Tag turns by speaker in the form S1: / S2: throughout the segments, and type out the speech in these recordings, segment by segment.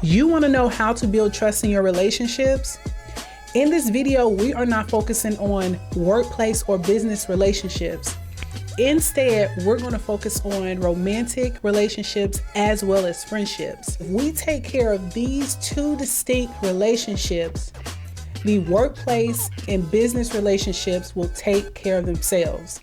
S1: You want to know how to build trust in your relationships? In this video, we are not focusing on workplace or business relationships. Instead, we're going to focus on romantic relationships as well as friendships. If we take care of these two distinct relationships, the workplace and business relationships will take care of themselves.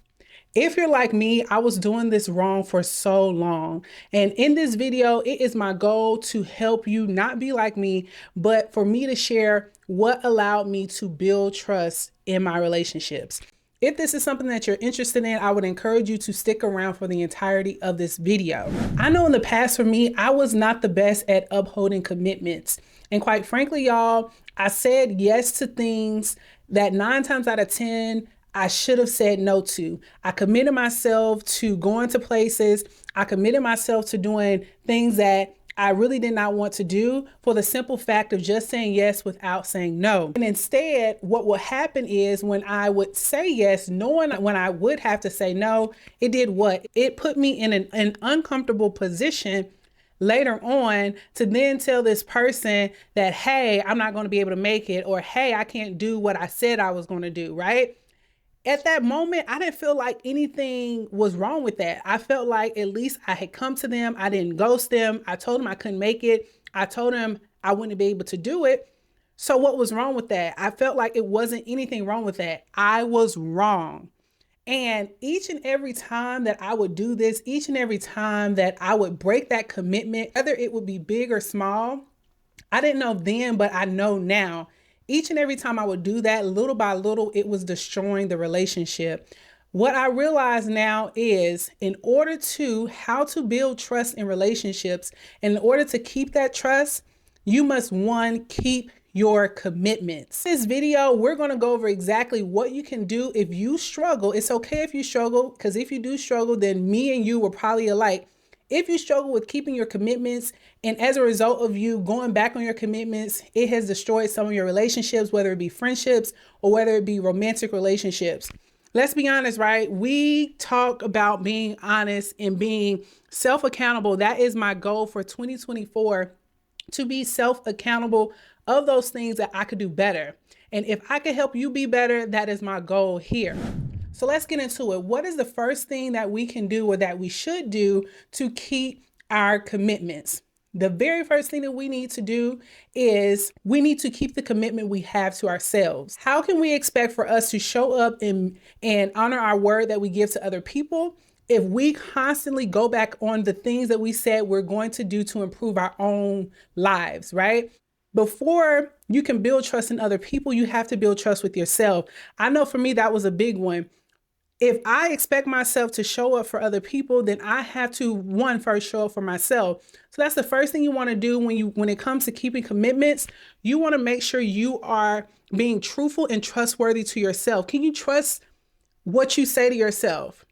S1: If you're like me, I was doing this wrong for so long. And in this video, it is my goal to help you not be like me, but for me to share what allowed me to build trust in my relationships. If this is something that you're interested in, I would encourage you to stick around for the entirety of this video. I know in the past for me, I was not the best at upholding commitments. And quite frankly, y'all, I said yes to things that 9 times out of 10, I should have said no to. I committed myself to going to places. I committed myself to doing things that I really did not want to do for the simple fact of just saying yes without saying no. And instead, what would happen is when I would say yes, knowing when I would have to say no, it did what? It put me in an uncomfortable position later on to then tell this person that, hey, I'm not going to be able to make it, or hey, I can't do what I said I was going to do, right? At that moment, I didn't feel like anything was wrong with that. I felt like at least I had come to them. I didn't ghost them. I told them I couldn't make it. I told them I wouldn't be able to do it. So what was wrong with that? I felt like it wasn't anything wrong with that. I was wrong. And each and every time that I would do this, each and every time that I would break that commitment, whether it would be big or small, I didn't know then, but I know now. Each and every time I would do that, little by little, it was destroying the relationship. What I realize now is in order to how to build trust in relationships, and in order to keep that trust, you must, one, keep your commitments. In this video, we're going to go over exactly what you can do if you struggle. It's okay if you struggle, because if you do struggle, then me and you were probably alike. If you struggle with keeping your commitments, and as a result of you going back on your commitments, it has destroyed some of your relationships, whether it be friendships or whether it be romantic relationships. Let's be honest, right? We talk about being honest and being self-accountable. That is my goal for 2024, to be self-accountable of those things that I could do better. And if I could help you be better, that is my goal here. So let's get into it. What is the first thing that we can do or that we should do to keep our commitments? The very first thing that we need to do is we need to keep the commitment we have to ourselves. How can we expect for us to show up and honor our word that we give to other people if we constantly go back on the things that we said we're going to do to improve our own lives, right? Before you can build trust in other people, you have to build trust with yourself. I know for me, that was a big one. If I expect myself to show up for other people, then I have to, one, first show up for myself. So that's the first thing you want to do when it comes to keeping commitments. You want to make sure you are being truthful and trustworthy to yourself. Can you trust what you say to yourself?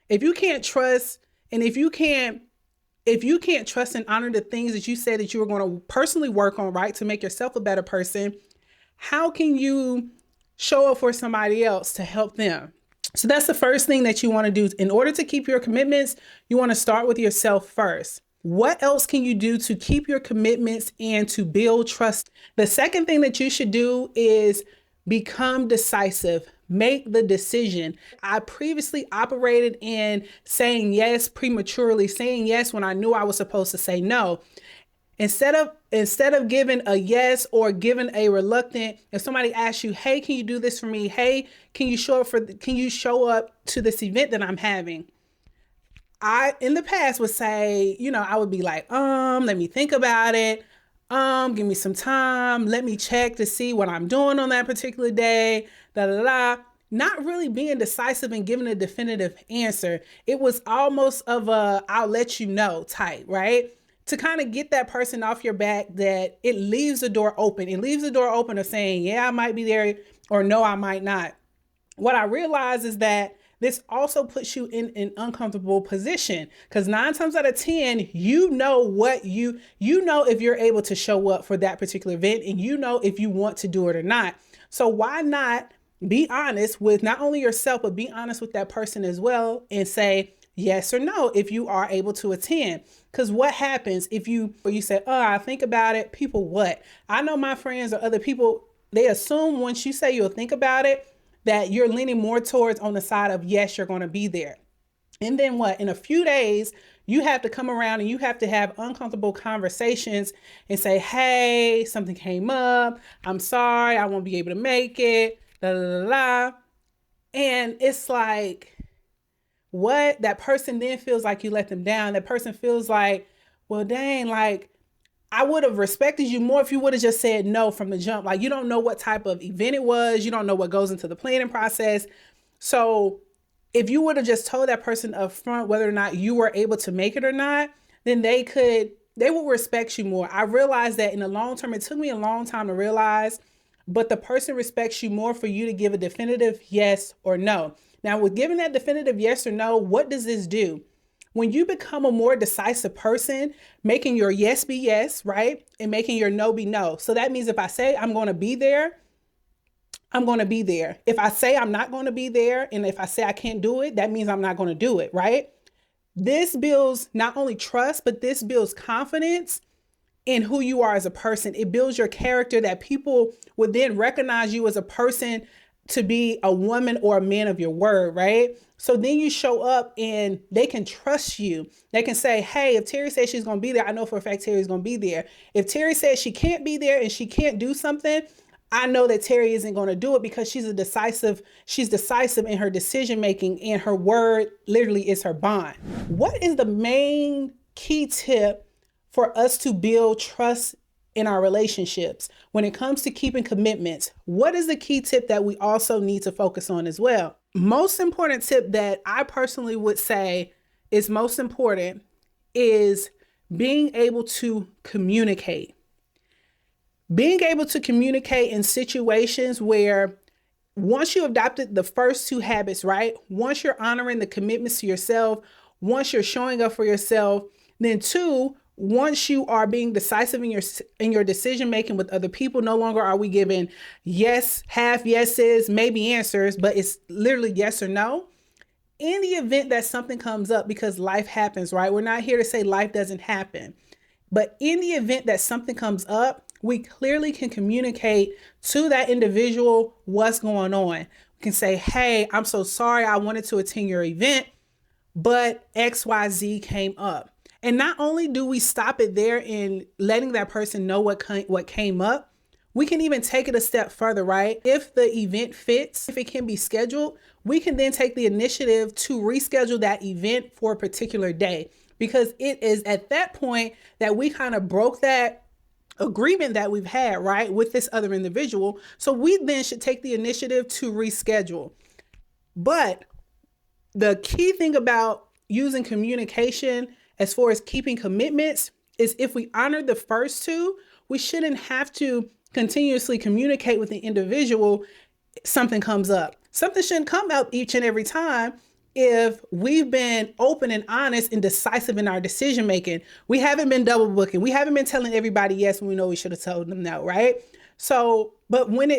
S1: If you can't trust, and if you can't trust and honor the things that you said that you were going to personally work on, right, to make yourself a better person, how can you show up for somebody else to help them? So that's the first thing that you want to do. In order to keep your commitments, you want to start with yourself first. What else can you do to keep your commitments and to build trust? The second thing that you should do is become decisive. Make the decision. I previously operated in saying yes prematurely, saying yes when I knew I was supposed to say no. Instead of giving a yes or giving a reluctant, if somebody asks you, hey, can you do this for me? Hey, can you show up to this event that I'm having? I, in the past, would say, I would be like, let me think about it. Give me some time. Let me check to see what I'm doing on that particular day. Not really being decisive and giving a definitive answer. It was almost of a, I'll let you know type, right? To kind of get that person off your back, that it leaves the door open. It leaves the door open of saying, yeah, I might be there, or no, I might not. What I realize is that this also puts you in an uncomfortable position, because 9 times out of 10, you know if you're able to show up for that particular event, and you know if you want to do it or not. So why not be honest with not only yourself, but be honest with that person as well and say, yes or no if you are able to attend. Because what happens if you say, oh, I think about it, people what? I know my friends or other people, they assume once you say you'll think about it, that you're leaning more towards on the side of yes, you're going to be there. And then what? In a few days, you have to come around and you have to have uncomfortable conversations and say, hey, something came up. I'm sorry, I won't be able to make it. Da, da, da, da. And it's like, what? That person then feels like you let them down. That person feels like, well, dang, like I would have respected you more if you would have just said no from the jump. Like, you don't know what type of event it was. You don't know what goes into the planning process. So if you would have just told that person up front whether or not you were able to make it or not, then they will respect you more. I realized that in the long term, it took me a long time to realize, but the person respects you more for you to give a definitive yes or no. Now, with giving that definitive yes or no, what does this do? When you become a more decisive person, making your yes be yes, right? And making your no be no. So that means if I say I'm going to be there, I'm going to be there. If I say I'm not going to be there, and if I say I can't do it, that means I'm not going to do it, right? This builds not only trust, but this builds confidence in who you are as a person. It builds your character that people would then recognize you as a person to be a woman or a man of your word, right? So then you show up and they can trust you. They can say, hey, if Terry says she's going to be there, I know for a fact Terry's going to be there. If Terry says she can't be there and she can't do something, I know that Terry isn't going to do it because she's decisive in her decision making, and her word literally is her bond. What is the main key tip for us to build trust in our relationships when it comes to keeping commitments? What is the key tip that we also need to focus on as well? Most important tip that I personally would say is most important is being able to communicate. Being able to communicate in situations where once you adopted the first two habits, right? Once you're honoring the commitments to yourself, once you're showing up for yourself, then two, once you are being decisive in your decision making with other people, no longer are we giving yes, half yeses, maybe answers, but it's literally yes or no. In the event that something comes up, because life happens, right? We're not here to say life doesn't happen, but in the event that something comes up, we clearly can communicate to that individual what's going on. We can say, hey, I'm so sorry, I wanted to attend your event, but XYZ came up. And not only do we stop it there in letting that person know what came up, we can even take it a step further, right? If the event fits, if it can be scheduled, we can then take the initiative to reschedule that event for a particular day, because it is at that point that we kind of broke that agreement that we've had, right, with this other individual. So we then should take the initiative to reschedule. But the key thing about using communication as far as keeping commitments is if we honor the first two, we shouldn't have to continuously communicate with the individual if something comes up. Something shouldn't come up each and every time if we've been open and honest and decisive in our decision making. We haven't been double booking. We haven't been telling everybody yes when we know we should have told them no, right? So, but when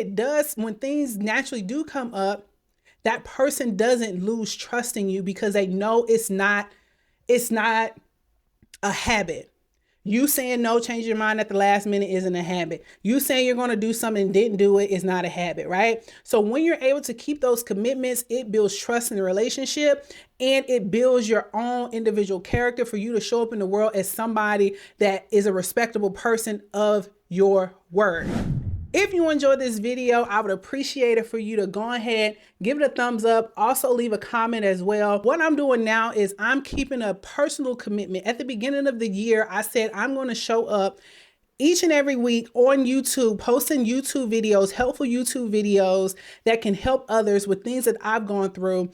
S1: things naturally do come up, that person doesn't lose trust in you because they know it's not a habit. You saying no, change your mind at the last minute isn't a habit. You saying you're going to do something and didn't do it is not a habit, right? So when you're able to keep those commitments, it builds trust in the relationship, and it builds your own individual character for you to show up in the world as somebody that is a respectable person of your word. If you enjoyed this video, I would appreciate it for you to go ahead, give it a thumbs up, also leave a comment as well. What I'm doing now is I'm keeping a personal commitment. At the beginning of the year, I said I'm going to show up each and every week on YouTube, posting YouTube videos, helpful YouTube videos that can help others with things that I've gone through,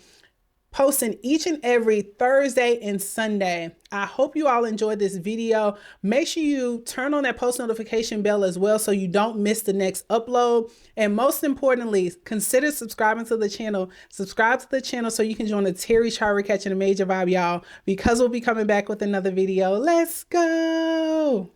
S1: posting each and every Thursday and Sunday. I hope you all enjoyed this video. Make sure you turn on that post notification bell as well so you don't miss the next upload. And most importantly, consider subscribing to the channel. Subscribe to the channel so you can join the Terry Charver Catching a Major Vibe, y'all, because we'll be coming back with another video. Let's go.